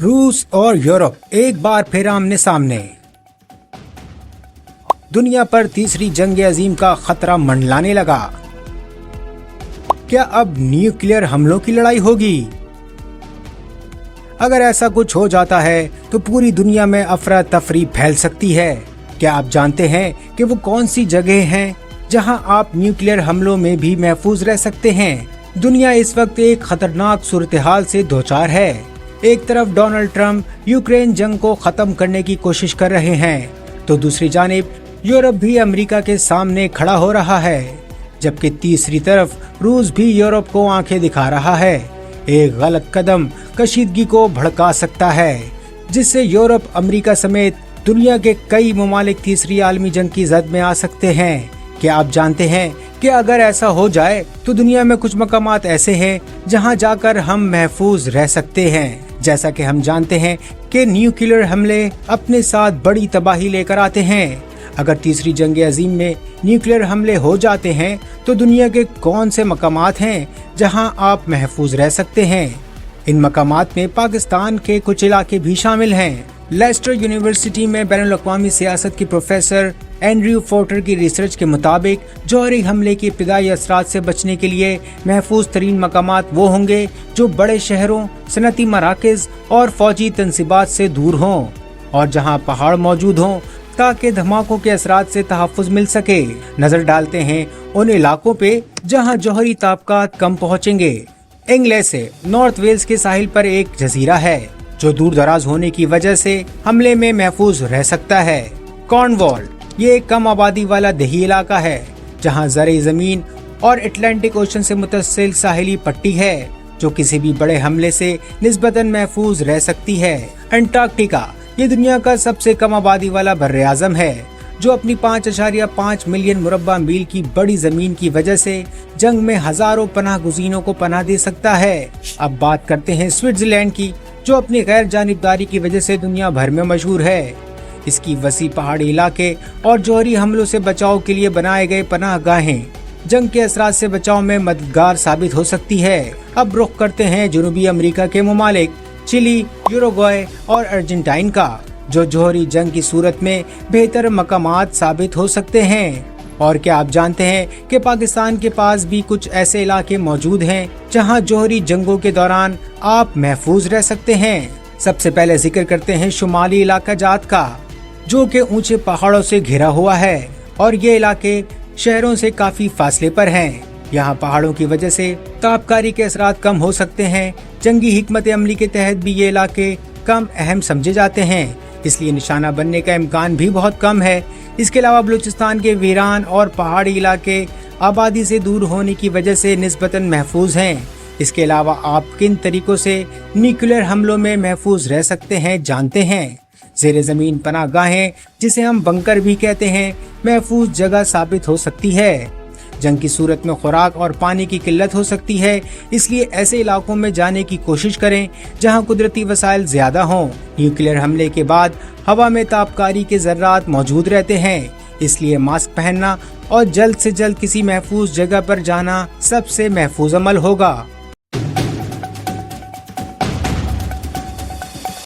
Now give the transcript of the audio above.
रूस और यूरोप एक बार फिर आमने सामने। दुनिया पर तीसरी जंग अजीम का खतरा मंडलाने लगा। क्या अब न्यूक्लियर हमलों की लड़ाई होगी? अगर ऐसा कुछ हो जाता है तो पूरी दुनिया में अफरा तफरी फैल सकती है। क्या आप जानते हैं कि वो कौन सी जगह हैं जहां आप न्यूक्लियर हमलों में भी महफूज रह सकते हैं? दुनिया इस वक्त एक खतरनाक सूरत-ए-हाल से दोचार है। एक तरफ डोनाल्ड ट्रंप यूक्रेन जंग को खत्म करने की कोशिश कर रहे हैं, तो दूसरी जानिब यूरोप भी अमेरिका के सामने खड़ा हो रहा है, जबकि तीसरी तरफ रूस भी यूरोप को आंखें दिखा रहा है। एक गलत कदम कशीदगी को भड़का सकता है, जिससे यूरोप अमेरिका समेत दुनिया के कई ममालिक तीसरी आलमी जंग की जद में आ सकते हैं। क्या आप जानते हैं कि अगर ऐसा हो जाए तो दुनिया में कुछ मकामात ऐसे हैं जहां जाकर हम महफूज रह सकते हैं। जैसा कि हम जानते हैं कि न्यूक्लियर हमले अपने साथ बड़ी तबाही लेकर आते हैं। अगर तीसरी जंग अजीम में न्यूक्लियर हमले हो जाते हैं तो दुनिया के कौन से मकामात हैं जहां आप महफूज रह सकते हैं? इन मकामात में पाकिस्तान के कुछ इलाके भी शामिल हैं। लेस्टर यूनिवर्सिटी में बैनुल-अक़वामी सियासत की प्रोफेसर एंड्रयू फोर्टर की रिसर्च के मुताबिक जौहरी हमले के इब्तिदाई असरात से बचने के लिए महफूज तरीन मकामात वो होंगे जो बड़े शहरों, सनती मराकज़ और फौजी तनसीबात से दूर हों और जहां पहाड़ मौजूद हों, ताकि धमाकों के असरात से तहफ़्फ़ुज़ मिल सके। नजर डालते हैं उन इलाकों पे जहां जौहरी ताबकात कम पहुँचेंगे। इंग्लैंड से नॉर्थ वेल्स के साहिल पर एक जजीरा है जो दूर दराज होने की वजह से हमले में महफूज रह सकता है। कॉर्नवॉल ये एक कम आबादी वाला देही इलाका है जहां ज़रे ज़मीन और अटलांटिक ओशन से मुतसिल साहिली पट्टी है जो किसी भी बड़े हमले से निस्बतन महफूज रह सकती है। अंटार्कटिका ये दुनिया का सबसे कम आबादी वाला बर्रे आज़म है जो अपनी 5.5 मिलियन मुरब्बा मील की बड़ी जमीन की वजह से जंग में हजारों पनाह गुज़ीनों को पनाह दे सकता है। अब बात करते हैं स्विट्जरलैंड की, जो अपनी गैर जानिबदारी की वजह से दुनिया भर में मशहूर है। इसकी वसी पहाड़ी इलाके और जौहरी हमलों से बचाव के लिए बनाए गए पनाह गाहें जंग के असरात से बचाव में मददगार साबित हो सकती है। अब रुख करते हैं जनूबी अमेरिका के ममालिक चिली, यूरुग्वे और अर्जेंटीना का, जो जौहरी जंग की सूरत में बेहतर मकामात साबित हो सकते हैं। और क्या आप जानते हैं कि पाकिस्तान के पास भी कुछ ऐसे इलाके मौजूद हैं जहां जौहरी जंगों के दौरान आप महफूज रह सकते हैं। सबसे पहले जिक्र करते हैं शुमाली इलाका जात का, जो कि ऊंचे पहाड़ों से घिरा हुआ है और ये इलाके शहरों से काफी फासले पर हैं। यहाँ पहाड़ों की वजह से तापकारी के असरात कम हो सकते हैं। जंगी हिकमत अमली के तहत भी ये इलाके कम अहम समझे जाते हैं, इसलिए निशाना बनने का इम्कान भी बहुत कम है। इसके अलावा बलूचिस्तान के वीरान और पहाड़ी इलाके आबादी से दूर होने की वजह से निस्बतन महफूज हैं। इसके अलावा आप किन तरीकों से न्यूक्लियर हमलों में महफूज रह सकते हैं जानते हैं? ज़ेरे ज़मीन पनाह गाहें, जिसे हम बंकर भी कहते हैं, महफूज जगह साबित हो सकती है। जंग की सूरत में खुराक और पानी की किल्लत हो सकती है, इसलिए ऐसे इलाकों में जाने की कोशिश करें जहां कुदरती वसाइल ज्यादा हों। न्यूक्लियर हमले के बाद हवा में तापकारी के ज़र्रात मौजूद रहते हैं, इसलिए मास्क पहनना और जल्द से जल्द किसी महफूज जगह पर जाना सबसे महफूज अमल होगा।